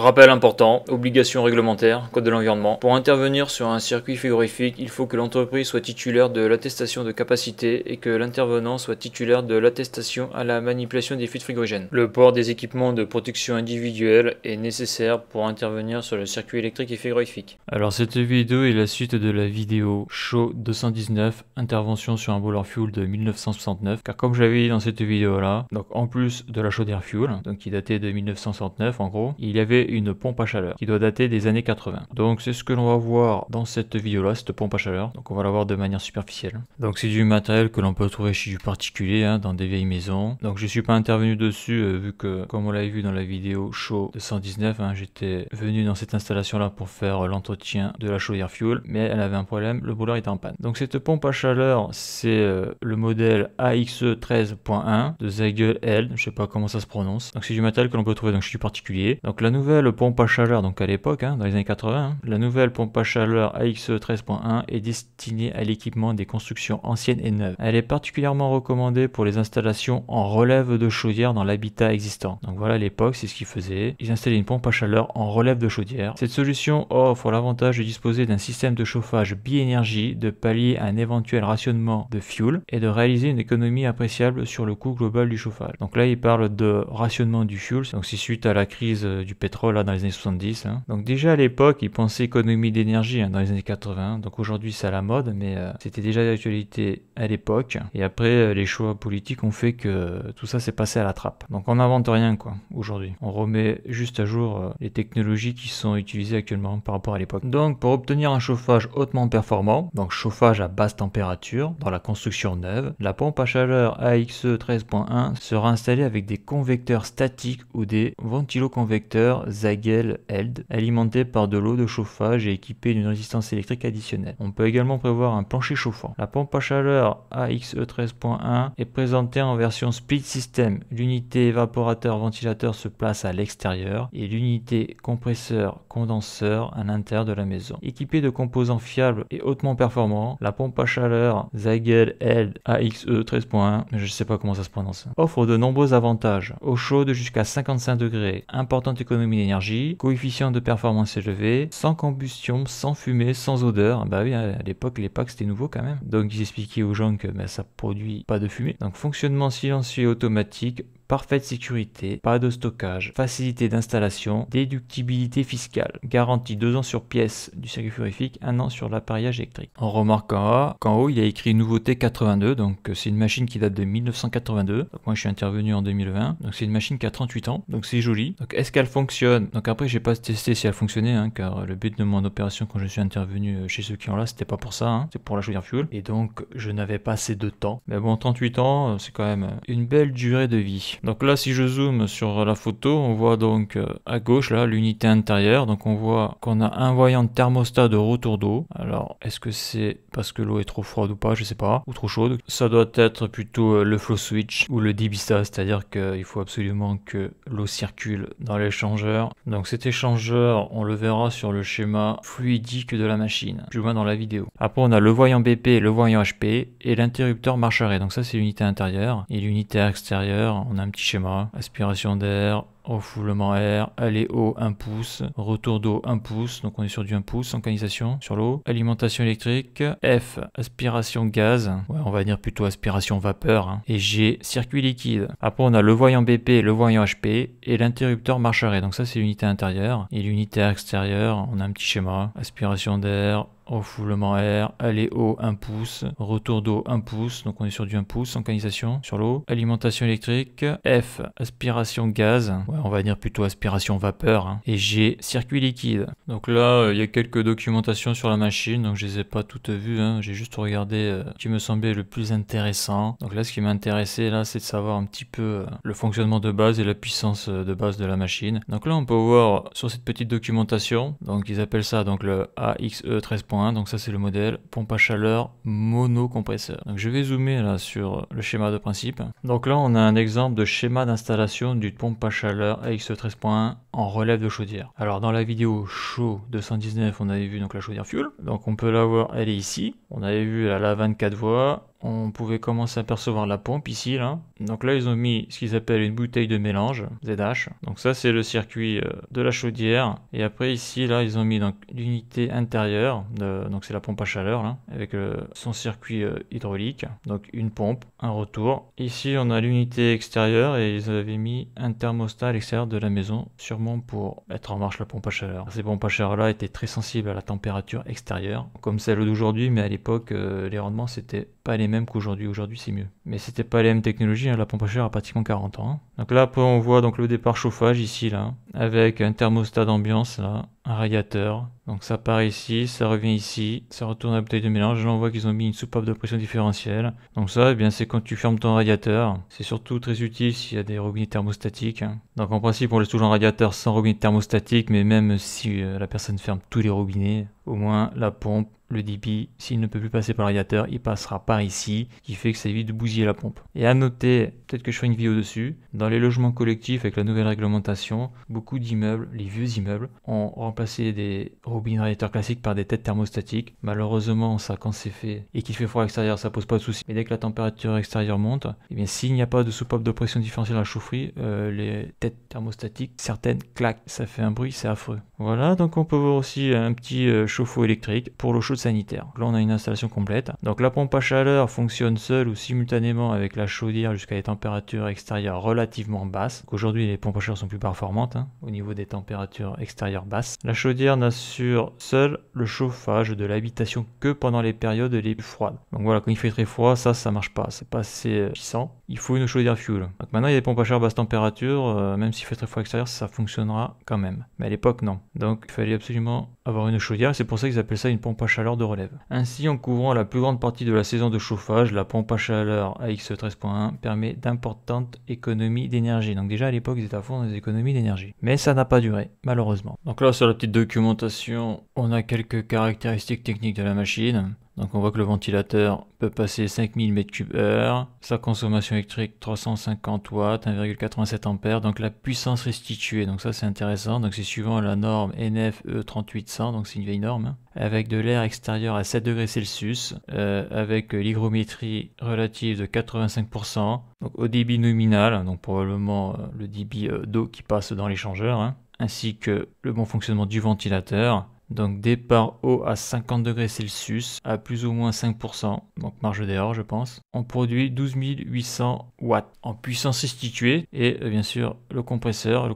Rappel important, obligation réglementaire, code de l'environnement. Pour intervenir sur un circuit frigorifique, il faut que l'entreprise soit titulaire de l'attestation de capacité et que l'intervenant soit titulaire de l'attestation à la manipulation des fluides frigorigènes. Le port des équipements de protection individuelle est nécessaire pour intervenir sur le circuit électrique et frigorifique. Alors cette vidéo est la suite de la vidéo Show 219, intervention sur un boiler fuel de 1969, car comme j'avais dit dans cette vidéo là, donc en plus de la chaudière fuel, donc qui datait de 1969 en gros, il y avait une pompe à chaleur qui doit dater des années 80. Donc c'est ce que l'on va voir dans cette vidéo là, cette pompe à chaleur. Donc on va la voir de manière superficielle. Donc c'est du matériel que l'on peut trouver chez du particulier, dans des vieilles maisons. Donc je suis pas intervenu dessus vu que comme on l'avait vu dans la vidéo Show 219, j'étais venu dans cette installation là pour faire l'entretien de la chaudière fuel, mais elle avait un problème, le boiler était en panne. Donc cette pompe à chaleur, c'est le modèle AXE 13.1 de Ziegel-Held, je sais pas comment ça se prononce. Donc c'est du matériel que l'on peut trouver donc chez du particulier. Donc la nouvelle pompe à chaleur, donc à l'époque, dans les années 80, la nouvelle pompe à chaleur AXE 13.1 est destinée à l'équipement des constructions anciennes et neuves. Elle est particulièrement recommandée pour les installations en relève de chaudière dans l'habitat existant. Donc voilà, à l'époque, c'est ce qu'ils faisaient. Ils installaient une pompe à chaleur en relève de chaudière. Cette solution offre l'avantage de disposer d'un système de chauffage bi-énergie, de pallier un éventuel rationnement de fuel et de réaliser une économie appréciable sur le coût global du chauffage. Donc là, il parle de rationnement du fuel. Donc c'est suite à la crise du pétrole là dans les années 70. Donc déjà à l'époque, ils pensaient économie d'énergie dans les années 80. Donc aujourd'hui, c'est à la mode, mais c'était déjà d'actualité à l'époque. Et après, les choix politiques ont fait que tout ça s'est passé à la trappe. Donc on n'invente rien quoi aujourd'hui. On remet juste à jour les technologies qui sont utilisées actuellement par rapport à l'époque. Donc pour obtenir un chauffage hautement performant, donc chauffage à basse température dans la construction neuve, la pompe à chaleur AXE 13.1 sera installée avec des convecteurs statiques ou des ventiloconvecteurs Ziegel-Held, alimentés par de l'eau de chauffage et équipés d'une résistance électrique additionnelle. On peut également prévoir un plancher chauffant. La pompe à chaleur AXE 13.1 est présentée en version split system. L'unité évaporateur-ventilateur se place à l'extérieur et l'unité compresseur-condenseur à l'intérieur de la maison. Équipée de composants fiables et hautement performants, la pompe à chaleur Ziegel-Held AXE 13.1, je ne sais pas comment ça se prononce, offre de nombreux avantages. Eau chaude jusqu'à 55 degrés, importante économie d'énergie, coefficient de performance élevé, sans combustion, sans fumée, sans odeur. Bah oui, à l'époque, les packs c'était nouveau quand même. Donc ils expliquaient aux gens que ça produit pas de fumée. Donc fonctionnement silencieux et automatique, parfaite sécurité, pas de stockage, facilité d'installation, déductibilité fiscale, garantie 2 ans sur pièce du circuit frigorifique, 1 an sur l'appareillage électrique. On remarque qu'en haut, il y a écrit nouveauté 82, donc c'est une machine qui date de 1982. Donc moi je suis intervenu en 2020, donc c'est une machine qui a 38 ans, donc c'est joli. Donc est-ce qu'elle fonctionne? Donc après j'ai pas testé si elle fonctionnait, car le but de mon opération quand je suis intervenu chez ceux qui ont là, c'était pas pour ça, c'est pour la chaudière fuel, et donc je n'avais pas assez de temps. Mais bon, 38 ans, c'est quand même une belle durée de vie. Donc là, si je zoome sur la photo, on voit donc à gauche là l'unité intérieure. Donc on voit qu'on a un voyant de thermostat de retour d'eau. Alors est-ce que c'est parce que l'eau est trop froide ou pas, je sais pas, ou trop chaude? Ça doit être plutôt le flow switch ou le dibista, c'est-à-dire qu'il faut absolument que l'eau circule dans l'échangeur. Donc cet échangeur, on le verra sur le schéma fluidique de la machine, plus loin dans la vidéo. Après on a le voyant BP, le voyant HP et l'interrupteur marche arrêt. Donc ça c'est l'unité intérieure. Et l'unité extérieure, on a un petit schéma, aspiration d'air, refoulement air, aller eau 1 pouce, retour d'eau 1 pouce, donc on est sur du 1 pouce sans canalisation sur l'eau, alimentation électrique, F, aspiration gaz, ouais, on va dire plutôt aspiration vapeur, et G, circuit liquide. Après on a le voyant BP, le voyant HP et l'interrupteur marche arrêt, donc ça c'est l'unité intérieure, et l'unité extérieure, on a un petit schéma, aspiration d'air, refoulement air, aller eau 1 pouce, retour d'eau 1 pouce, donc on est sur du 1 pouce sans canalisation sur l'eau, alimentation électrique, F, aspiration gaz, ouais, on va dire plutôt aspiration vapeur, et G, circuit liquide. Donc là, il y a quelques documentations sur la machine, donc je les ai pas toutes vues, j'ai juste regardé ce qui me semblait le plus intéressant. Donc là, ce qui m'intéressait là, c'est de savoir un petit peu le fonctionnement de base et la puissance de base de la machine. Donc là, on peut voir sur cette petite documentation, donc ils appellent ça donc le AXE 13.1, donc ça c'est le modèle pompe à chaleur monocompresseur. Donc je vais zoomer là sur le schéma de principe. Donc là on a un exemple de schéma d'installation d'une pompe à chaleur AXE 13.1 en relève de chaudière. Alors dans la vidéo Show 219 on avait vu donc la chaudière fuel, donc on peut la voir, elle est ici. On avait vu elle a 24 voies, on pouvait commencer à percevoir la pompe ici, là. Donc là, ils ont mis ce qu'ils appellent une bouteille de mélange, ZH. Donc ça, c'est le circuit de la chaudière. Et après, ici, là, ils ont mis donc l'unité intérieure, donc c'est la pompe à chaleur, là, avec son circuit hydraulique. Donc une pompe, un retour. Ici, on a l'unité extérieure et ils avaient mis un thermostat à l'extérieur de la maison, sûrement pour mettre en marche la pompe à chaleur. Ces pompes à chaleur-là étaient très sensibles à la température extérieure, comme celle d'aujourd'hui, mais à l'époque, les rendements, c'était pas les mêmes qu'aujourd'hui. Aujourd'hui, c'est mieux. Mais c'était pas les mêmes technologies, hein. La pompe à chaleur a pratiquement 40 ans. Hein. Donc là, après, on voit donc le départ chauffage ici, là, avec un thermostat d'ambiance, là, un radiateur. Donc ça part ici, ça revient ici, ça retourne à la bouteille de mélange. Là, on voit qu'ils ont mis une soupape de pression différentielle. Donc ça, eh bien, c'est quand tu fermes ton radiateur. C'est surtout très utile s'il y a des robinets thermostatiques. Hein. Donc en principe, on laisse toujours un radiateur sans robinet thermostatique, mais même si la personne ferme tous les robinets, au moins la pompe, le débit, s'il ne peut plus passer par le radiateur, il passera par ici, qui fait que ça évite de bousiller la pompe. Et à noter, peut-être que je ferai une vidéo dessus, dans les logements collectifs avec la nouvelle réglementation, beaucoup d'immeubles, les vieux immeubles, ont remplacé des robinets radiateurs classiques par des têtes thermostatiques. Malheureusement, ça, quand c'est fait et qu'il fait froid à l'extérieur, ça pose pas de souci. Mais dès que la température extérieure monte, eh bien, s'il n'y a pas de soupape de pression différentielle à la chaufferie, les têtes thermostatiques, certaines claquent. Ça fait un bruit, c'est affreux. Voilà, donc on peut voir aussi un petit chauffe-eau électrique pour l'eau chaude sanitaire. Là, on a une installation complète. Donc la pompe à chaleur fonctionne seule ou simultanément avec la chaudière jusqu'à des températures extérieures relativement basses. Aujourd'hui, les pompes à chaleur sont plus performantes au niveau des températures extérieures basses. La chaudière n'assure seule le chauffage de l'habitation que pendant les périodes les plus froides. Donc voilà, quand il fait très froid, ça marche pas. C'est pas assez puissant. Il faut une chaudière fuel. Donc maintenant, il y a des pompes à chaleur basse température. Même s'il fait très froid extérieur, ça fonctionnera quand même. Mais à l'époque, non. Donc il fallait absolument avoir une chaudière. C'est pour ça qu'ils appellent ça une pompe à chaleur de relève. Ainsi, en couvrant la plus grande partie de la saison de chauffage, la pompe à chaleur AX 13.1 permet d'importantes économies d'énergie. Donc déjà à l'époque, ils étaient à fond dans les économies d'énergie. Mais ça n'a pas duré, malheureusement. Donc là, sur la petite documentation, on a quelques caractéristiques techniques de la machine. Donc on voit que le ventilateur peut passer 5000 m3/h, sa consommation électrique 350 watts, 1,87 ampères, donc la puissance restituée, donc ça c'est intéressant, donc c'est suivant la norme NFE 3800, donc c'est une vieille norme, avec de l'air extérieur à 7 degrés Celsius, avec l'hygrométrie relative de 85%, donc au débit nominal, donc probablement le débit d'eau qui passe dans l'échangeur, ainsi que le bon fonctionnement du ventilateur. Donc départ eau à 50 degrés Celsius à plus ou moins 5%, donc marge d'erreur je pense. On produit 12 800 watts en puissance restituée et bien sûr le compresseur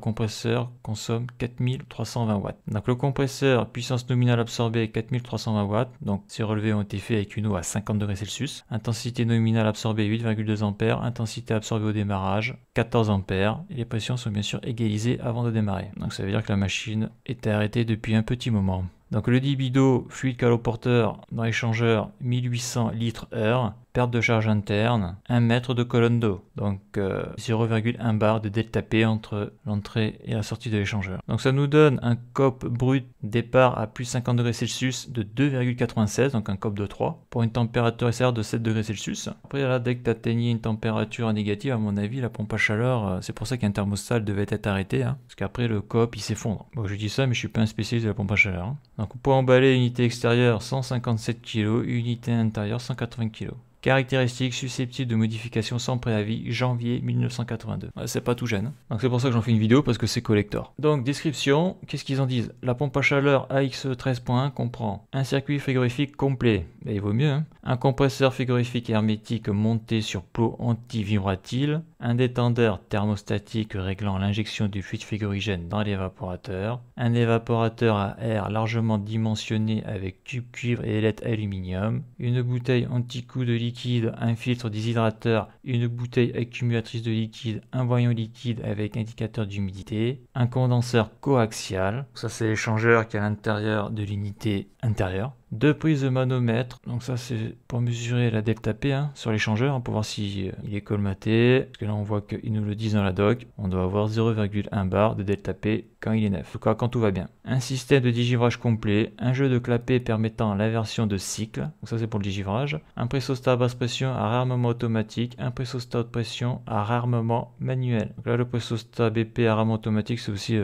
consomme 4320 watts. Donc le compresseur puissance nominale absorbée 4320 watts, donc ces relevés ont été faits avec une eau à 50 degrés Celsius. Intensité nominale absorbée 8,2 ampères, intensité absorbée au démarrage 14 ampères et les pressions sont bien sûr égalisées avant de démarrer. Donc ça veut dire que la machine était arrêtée depuis un petit moment. Donc le débit d'eau fluide caloporteur dans l'échangeur 1800 litres/heure, perte de charge interne, 1 mètre de colonne d'eau, donc 0,1 bar de delta P entre l'entrée et la sortie de l'échangeur. Donc ça nous donne un COP brut départ à plus 50 degrés Celsius de 2,96, donc un COP de 3, pour une température extérieure de 7 degrés Celsius. Après là, dès que tu atteignais une température négative, à mon avis, la pompe à chaleur, c'est pour ça qu'un thermostat devait être arrêté, parce qu'après le COP il s'effondre. Bon, je dis ça, mais je suis pas un spécialiste de la pompe à chaleur. Donc pour emballer unité extérieure 157 kg, unité intérieure 180 kg. Caractéristiques susceptibles de modification sans préavis, janvier 1982. Ouais, c'est pas tout jeune. Donc c'est pour ça que j'en fais une vidéo, parce que c'est collector. Donc description, qu'est-ce qu'ils en disent? La pompe à chaleur AX 13.1 comprend un circuit frigorifique complet, mais il vaut mieux, un compresseur frigorifique hermétique monté sur plot anti-vibratile, un détendeur thermostatique réglant l'injection du fluide frigorigène dans l'évaporateur, un évaporateur à air largement dimensionné avec tube cuivre et ailette aluminium, une bouteille anti-coup de liquide, un filtre déshydrateur, une bouteille accumulatrice de liquide, un voyant liquide avec indicateur d'humidité, un condenseur coaxial, ça c'est l'échangeur qui est à l'intérieur de l'unité intérieure, 2 prises de manomètre, donc ça c'est pour mesurer la delta P sur l'échangeur, pour voir si il est colmaté, parce que là on voit qu'ils nous le disent dans la doc, on doit avoir 0,1 bar de delta P quand il est neuf, en tout cas quand tout va bien. Un système de digivrage complet, un jeu de clapet permettant l'inversion de cycle, donc ça c'est pour le digivrage, un pressostat à basse pression à réarmement automatique, un pressostat haute pression à réarmement manuel. Donc là le pressostat BP à réarmement automatique c'est aussi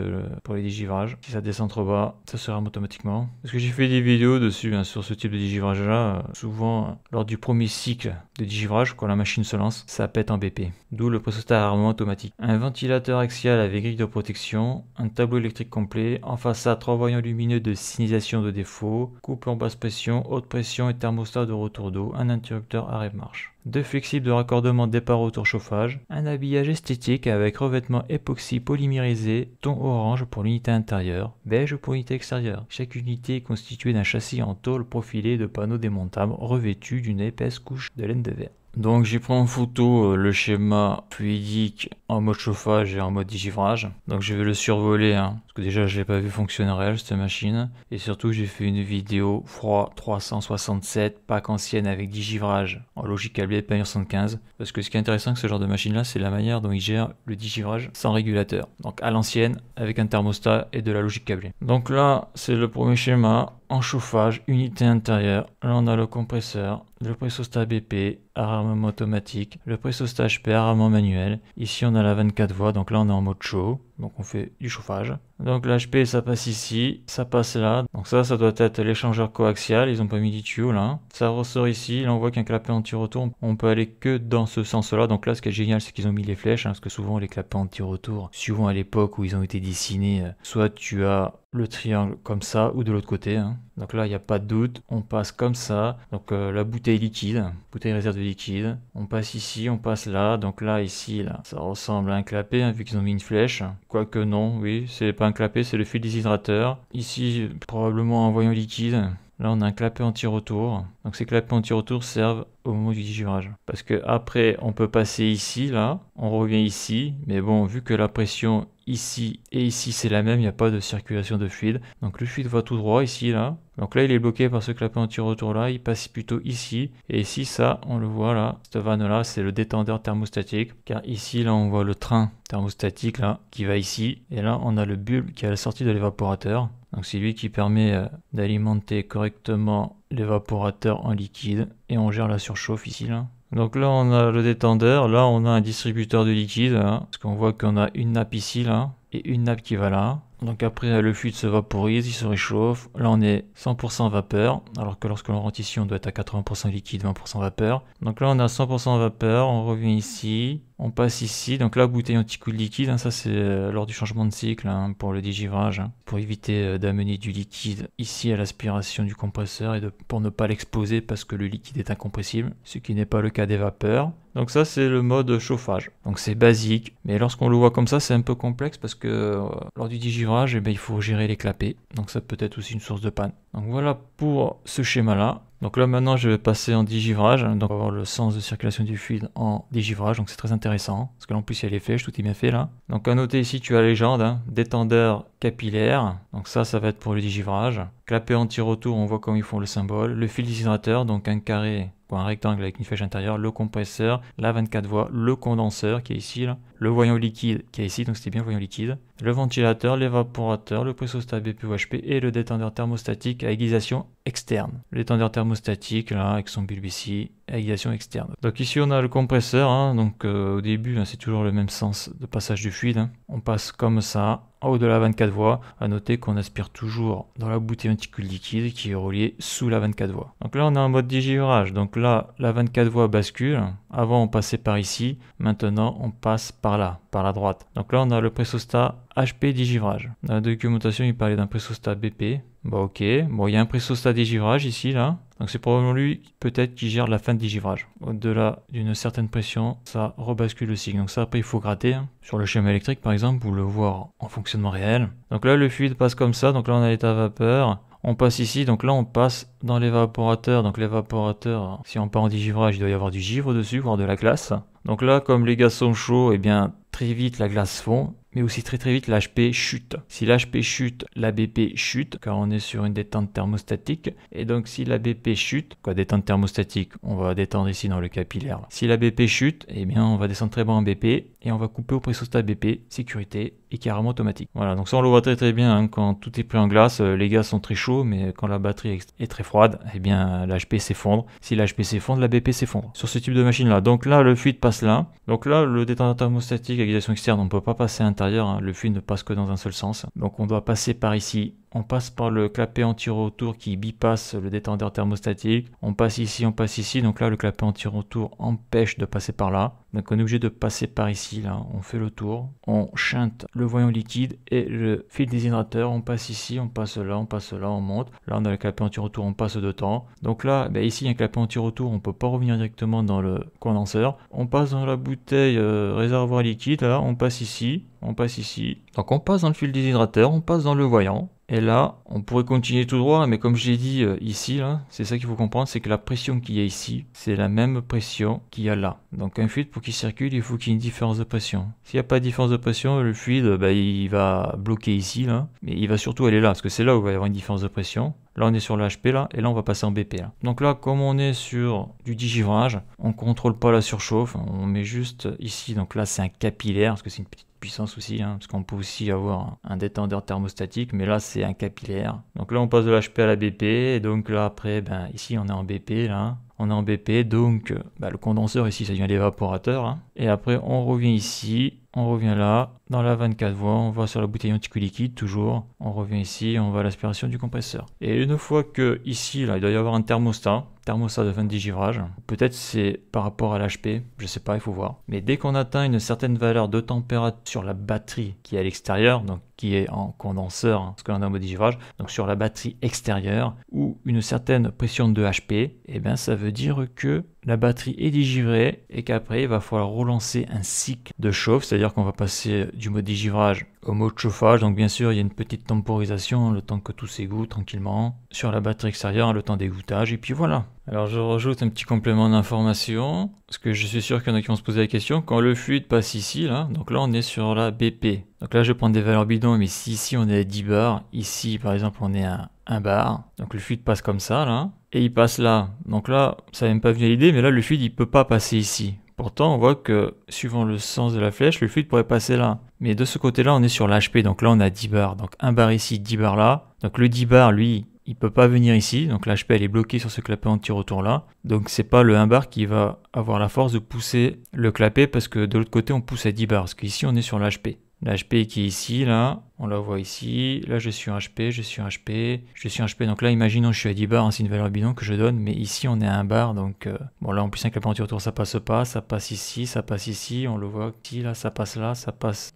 pour les digivrages. Si ça descend trop bas, ça se réarme automatiquement. Parce que j'ai fait des vidéos dessus sur ce type de digivrage là, souvent lors du premier cycle de digivrage, quand la machine se lance, ça pète en BP. D'où le pressostat à réarmement automatique. Un ventilateur axial avec grille de protection, un tableau électrique complet, en façade 3 voyants lumineux de signalisation de défaut, coupe en basse pression, haute pression et thermostat de retour d'eau, un interrupteur arrêt-marche. 2 flexibles de raccordement départ-retour chauffage, un habillage esthétique avec revêtement époxy polymérisé, ton orange pour l'unité intérieure, beige pour l'unité extérieure. Chaque unité est constituée d'un châssis en tôle profilé de panneaux démontables revêtus d'une épaisse couche de laine de verre. Donc j'ai pris en photo le schéma fluidique en mode chauffage et en mode digivrage. Donc je vais le survoler, parce que déjà je l'ai pas vu fonctionner réel cette machine. Et surtout j'ai fait une vidéo froid 367 pack ancienne avec digivrage en logique câblée Pioneer 75. Parce que ce qui est intéressant avec ce genre de machine là, c'est la manière dont il gère le digivrage sans régulateur. Donc à l'ancienne avec un thermostat et de la logique câblée. Donc là c'est le premier schéma. En chauffage, unité intérieure, là on a le compresseur, le pressostat BP, armement automatique, le pressostat HP, armement manuel. Ici on a la 24 voies, donc là on est en mode chaud, donc on fait du chauffage. Donc l'HP ça passe ici, ça passe là, donc ça doit être l'échangeur coaxial, ils ont pas mis du tuyau là. Ça ressort ici, là on voit qu'un clapet anti-retour, on peut aller que dans ce sens là. Donc là ce qui est génial c'est qu'ils ont mis les flèches, parce que souvent les clapets anti-retour, suivant à l'époque où ils ont été dessinés, soit tu as le triangle comme ça ou de l'autre côté. Donc là il n'y a pas de doute, on passe comme ça. Donc la bouteille liquide, bouteille réserve de liquide, on passe ici, on passe là. Donc là ici là ça ressemble à un clapet vu qu'ils ont mis une flèche, quoique non, oui c'est pas un clapet, c'est le fil déshydrateur. Ici probablement un voyant liquide. Là on a un clapet anti-retour, donc ces clapets anti-retour servent au moment du digivrage. Parce que après on peut passer ici, là, on revient ici, mais bon vu que la pression ici et ici c'est la même, il n'y a pas de circulation de fluide. Donc le fluide va tout droit ici, là. Donc là il est bloqué par ce clapet anti-retour là, il passe plutôt ici. Et ici ça, on le voit là, cette vanne là c'est le détendeur thermostatique. Car ici là on voit le train thermostatique là, qui va ici. Et là on a le bulbe qui est à la sortie de l'évaporateur. Donc c'est lui qui permet d'alimenter correctement l'évaporateur en liquide. Et on gère la surchauffe ici là. Donc là on a le détendeur, là on a un distributeur de liquide, parce qu'on voit qu'on a une nappe ici là, et une nappe qui va là. Donc après le fluide se vaporise, il se réchauffe. Là on est 100% vapeur, alors que lorsque l'on rentre ici on doit être à 80% liquide, 20% vapeur. Donc là on a 100% vapeur, on revient ici, on passe ici. Donc là bouteille anti-coup de liquide, ça c'est lors du changement de cycle pour le digivrage, pour éviter d'amener du liquide ici à l'aspiration du compresseur et pour ne pas l'exploser parce que le liquide est incompressible, ce qui n'est pas le cas des vapeurs. Donc ça c'est le mode chauffage. Donc c'est basique, mais lorsqu'on le voit comme ça c'est un peu complexe parce que lors du digivrage il faut gérer les clapets. Donc ça peut être aussi une source de panne. Donc voilà pour ce schéma là. Donc là maintenant je vais passer en digivrage, donc on va voir le sens de circulation du fluide en digivrage, donc c'est très intéressant, parce que là en plus il y a les flèches, tout est bien fait là. Donc à noter ici tu as la légende, détendeur capillaire, donc ça va être pour le digivrage. Clapet anti-retour, on voit comment ils font le symbole, le fil déshydrateur, donc un carré, un rectangle avec une flèche intérieure, le compresseur, la 24 voies, le condenseur qui est ici là, le voyant liquide qui est ici, donc c'était bien voyant liquide, le ventilateur, l'évaporateur, le pressostat BP ou HP et le détendeur thermostatique à aiguisation externe. Le détendeur thermostatique là avec son bulbe ici, aiguisation externe. Donc ici on a le compresseur, donc au début c'est toujours le même sens de passage du fluide. On passe comme ça. En haut de la 24 voies, à noter qu'on aspire toujours dans la bouteille anti-coup de liquide qui est reliée sous la 24 voies. Donc là on est en mode digivrage, donc là la 24 voies bascule, avant on passait par ici, maintenant on passe par là, par la droite. Donc là on a le pressostat HP digivrage. Dans la documentation il parlait d'un pressostat BP, bon ok, bon il y a un pressostat digivrage ici là, donc c'est probablement lui peut-être qui gère la fin de digivrage. Au-delà d'une certaine pression, ça rebascule le cycle. Donc ça après il faut gratter sur le schéma électrique par exemple pour le voir en fonctionnement réel. Donc là le fluide passe comme ça, donc là on a l'état vapeur. On passe ici, donc là on passe dans l'évaporateur. Donc l'évaporateur, si on part en digivrage, il doit y avoir du givre dessus, voire de la glace. Donc là comme les gaz sont chauds, et bien très vite la glace fond. mais aussi très vite l'HP chute. Si l'HP chute, l'ABP chute, car on est sur une détente thermostatique. Et donc si l'ABP chute, quoi, détente thermostatique, on va détendre ici dans le capillaire. Si l'ABP chute, eh bien on va descendre très bas en BP et on va couper au pressostat BP, sécurité et carrément automatique. Voilà, donc ça on le voit très bien hein, quand tout est pris en glace, les gaz sont très chauds, mais quand la batterie est très froide, eh bien l'HP s'effondre. Si l'HP s'effondre, l'ABP s'effondre. Sur ce type de machine là, donc là le fluide passe là. Donc là le détendeur thermostatique à guidation externe, on ne peut pas passer à l'intérieur, hein, le fluide ne passe que dans un seul sens. Donc on doit passer par ici. On passe par le clapet anti-retour qui bypasse le détendeur thermostatique. On passe ici, on passe ici. Donc là, le clapet anti-retour empêche de passer par là. Donc on est obligé de passer par ici. Là, on fait le tour. On chante le voyant liquide et le fil déhydrateur. On passe ici, on passe là, on passe là, on monte. Là, on a le clapet anti-retour, on passe de temps. Donc là, ici, il y a un clapet anti-retour. On ne peut pas revenir directement dans le condenseur. On passe dans la bouteille réservoir liquide. Là, on passe ici. On passe ici. Donc on passe dans le fil déshydrateur, on passe dans le voyant. Et là, on pourrait continuer tout droit, mais comme je l'ai dit ici, là, c'est ça qu'il faut comprendre, c'est que la pression qu'il y a ici, c'est la même pression qu'il y a là. Donc un fluide, pour qu'il circule, il faut qu'il y ait une différence de pression. S'il n'y a pas de différence de pression, le fluide, il va bloquer ici, là, mais il va surtout aller là, parce que c'est là où il va y avoir une différence de pression. Là, on est sur le HP, là, et là, on va passer en BP, là. Donc là, comme on est sur du digivrage, on contrôle pas la surchauffe, on met juste ici, donc là, c'est un capillaire, parce que c'est une petite puissance aussi, hein, parce qu'on peut aussi avoir un détendeur thermostatique, mais là c'est un capillaire. Donc là on passe de l'HP à la BP, et donc là après, ici on est en BP, là, on est en BP, donc le condenseur ici ça devient l'évaporateur, hein. Et après on revient ici, on revient là, dans la 24 voies, on va sur la bouteille antico-liquide toujours, on revient ici, on va à l'aspiration du compresseur. Et une fois que ici, là, il doit y avoir un thermostat de fin de digivrage, peut-être c'est par rapport à l'HP, je sais pas, il faut voir. Mais dès qu'on atteint une certaine valeur de température sur la batterie qui est à l'extérieur, donc qui est en condenseur, hein, parce qu'on est en mode digivrage, donc sur la batterie extérieure, ou une certaine pression de HP, et bien ça veut dire que la batterie est digivrée et qu'après il va falloir relancer un cycle de chauffe, c'est-à-dire qu'on va passer du mode digivrage au mode chauffage. Donc bien sûr il y a une petite temporisation, le temps que tout s'égoutte tranquillement sur la batterie extérieure, le temps d'égouttage, et puis voilà. Alors je rajoute un petit complément d'information, parce que je suis sûr qu'il y en a qui vont se poser la question. Quand le fluide passe ici, là, donc là on est sur la BP. Donc là je vais prendre des valeurs bidons, mais si ici on est à 10 bars, ici par exemple on est à 1 bar, donc le fluide passe comme ça là, et il passe là. Donc là, ça n'a même pas venu à l'idée, mais là le fluide il peut pas passer ici. Pourtant on voit que suivant le sens de la flèche, le fluide pourrait passer là. Mais de ce côté-là on est sur l'HP, donc là on a 10 bars. Donc 1 bar ici, 10 bars là. Donc le 10 bars lui, il peut pas venir ici, donc l'HP elle est bloquée sur ce clapet anti-retour là. Donc c'est pas le 1 bar qui va avoir la force de pousser le clapet, parce que de l'autre côté on pousse à 10 bars, parce qu'ici on est sur l'HP. L'HP qui est ici, là, on la voit ici, là je suis en HP, je suis en HP, je suis en HP, donc là imaginons je suis à 10 bars, hein, c'est une valeur bidon que je donne, mais ici on est à 1 bar, donc bon là en plus avec la pente autour ça passe pas, ça passe ici, on le voit ici, là ça passe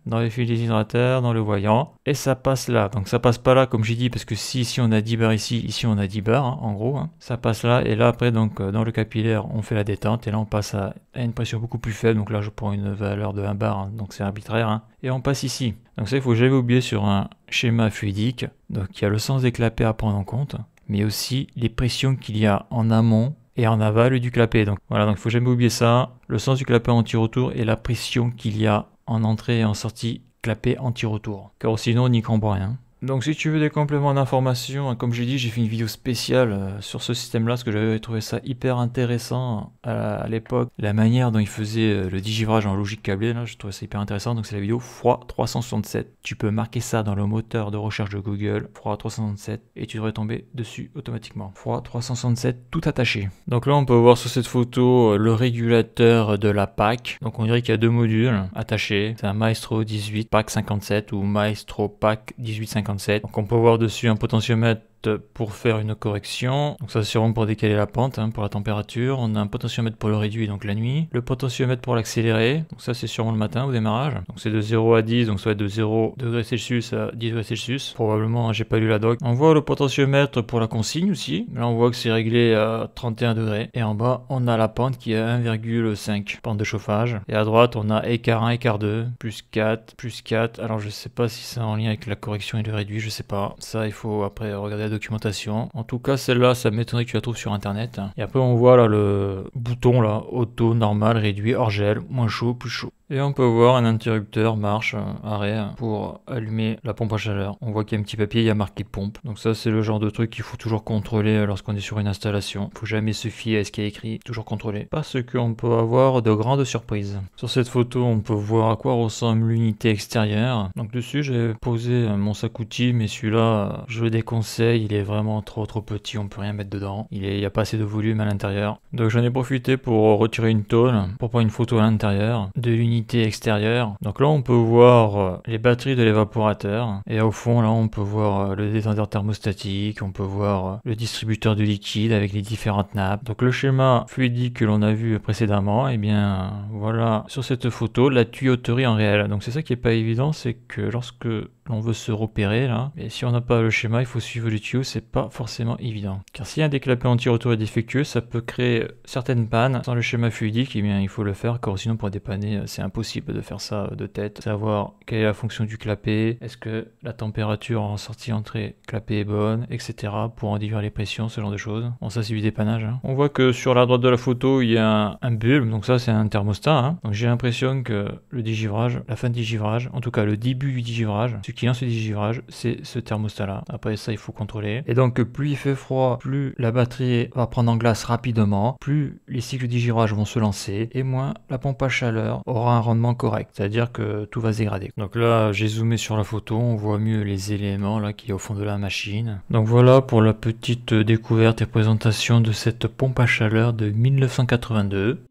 dans les fils déshydrateurs, dans le voyant, et ça passe là, donc ça passe pas là comme j'ai dit, parce que si ici on a 10 bars ici on a 10 bars, hein, en gros, hein, ça passe là, et là après donc dans le capillaire on fait la détente, et là on passe à une pression beaucoup plus faible, donc là je prends une valeur de 1 bar, hein, donc c'est arbitraire, hein, et on passe ici. Donc ça, il faut que j'avais oublié sur un schéma fluidique. Donc il y a le sens des clapets à prendre en compte, mais aussi les pressions qu'il y a en amont et en aval du clapet. Donc voilà, donc il faut jamais oublier ça. Le sens du clapet anti-retour et la pression qu'il y a en entrée et en sortie clapet anti-retour. Car sinon on n'y comprend rien. Donc si tu veux des compléments d'information, comme j'ai dit, j'ai fait une vidéo spéciale sur ce système-là, parce que j'avais trouvé ça hyper intéressant à l'époque. La manière dont il faisait le digivrage en logique câblée, là, je trouvais ça hyper intéressant. Donc c'est la vidéo Froid 367. Tu peux marquer ça dans le moteur de recherche de Google, Froid 367, et tu devrais tomber dessus automatiquement. Froid 367, tout attaché. Donc là on peut voir sur cette photo le régulateur de la PAC. Donc on dirait qu'il y a deux modules attachés. C'est un Maestro 18 PAC 57 ou Maestro PAC 1857. Donc on peut voir dessus un potentiomètre pour faire une correction, donc ça c'est sûrement pour décaler la pente, hein, pour la température. On a un potentiomètre pour le réduit, donc la nuit, le potentiomètre pour l'accélérer, donc ça c'est sûrement le matin au démarrage, donc c'est de 0 à 10, donc ça va être de 0 degrés Celsius à 10 degrés Celsius, probablement, hein, j'ai pas lu la doc. On voit le potentiomètre pour la consigne aussi, là on voit que c'est réglé à 31 degrés, et en bas on a la pente qui est à 1,5, pente de chauffage, et à droite on a écart 1, écart 2, plus 4, alors je sais pas si c'est en lien avec la correction et le réduit, je sais pas, ça il faut après regarder la documentation. En tout cas celle-là ça m'étonnerait que tu la trouves sur internet. Et après on voit là le bouton là, auto, normal, réduit, hors gel, moins chaud, plus chaud. Et on peut voir un interrupteur marche arrêt pour allumer la pompe à chaleur. On voit qu'il y a un petit papier, il y a marqué pompe. Donc ça c'est le genre de truc qu'il faut toujours contrôler lorsqu'on est sur une installation. Faut jamais se fier à ce qui est écrit, toujours contrôler. Parce qu'on peut avoir de grandes surprises. Sur cette photo on peut voir à quoi ressemble l'unité extérieure. Donc dessus j'ai posé mon sac outil, mais celui-là je le déconseille, il est vraiment trop petit, on peut rien mettre dedans. Il y a pas assez de volume à l'intérieur. Donc j'en ai profité pour retirer une tôle, pour prendre une photo à l'intérieur de l'unité extérieure. Donc là on peut voir les batteries de l'évaporateur et au fond là on peut voir le détendeur thermostatique, on peut voir le distributeur de liquide avec les différentes nappes. Donc le schéma fluidique que l'on a vu précédemment, et bien voilà sur cette photo la tuyauterie en réel. Donc c'est ça qui est pas évident, c'est que lorsque l'on veut se repérer là, et si on n'a pas le schéma, il faut suivre le tuyau, c'est pas forcément évident. Car si un déclampé anti-retour est défectueux, ça peut créer certaines pannes. Sans le schéma fluidique, et bien il faut le faire, car sinon pour dépanner, c'est impossible de faire ça de tête. Savoir quelle est la fonction du clapet, est-ce que la température en sortie-entrée clapet est bonne, etc. pour en diluer les pressions, ce genre de choses. Bon ça c'est du dépannage. Hein. On voit que sur la droite de la photo, il y a un bulbe, donc ça c'est un thermostat. Hein. Donc j'ai l'impression que le digivrage, la fin de digivrage, en tout cas le début du digivrage, qui lance le digivrage, c'est ce thermostat là. Après ça il faut contrôler. Et donc plus il fait froid, plus la batterie va prendre en glace rapidement, plus les cycles de digivrage vont se lancer et moins la pompe à chaleur aura un rendement correct. C'est-à-dire que tout va se dégrader. Donc là j'ai zoomé sur la photo, on voit mieux les éléments là qui est au fond de la machine. Donc voilà pour la petite découverte et présentation de cette pompe à chaleur de 1982.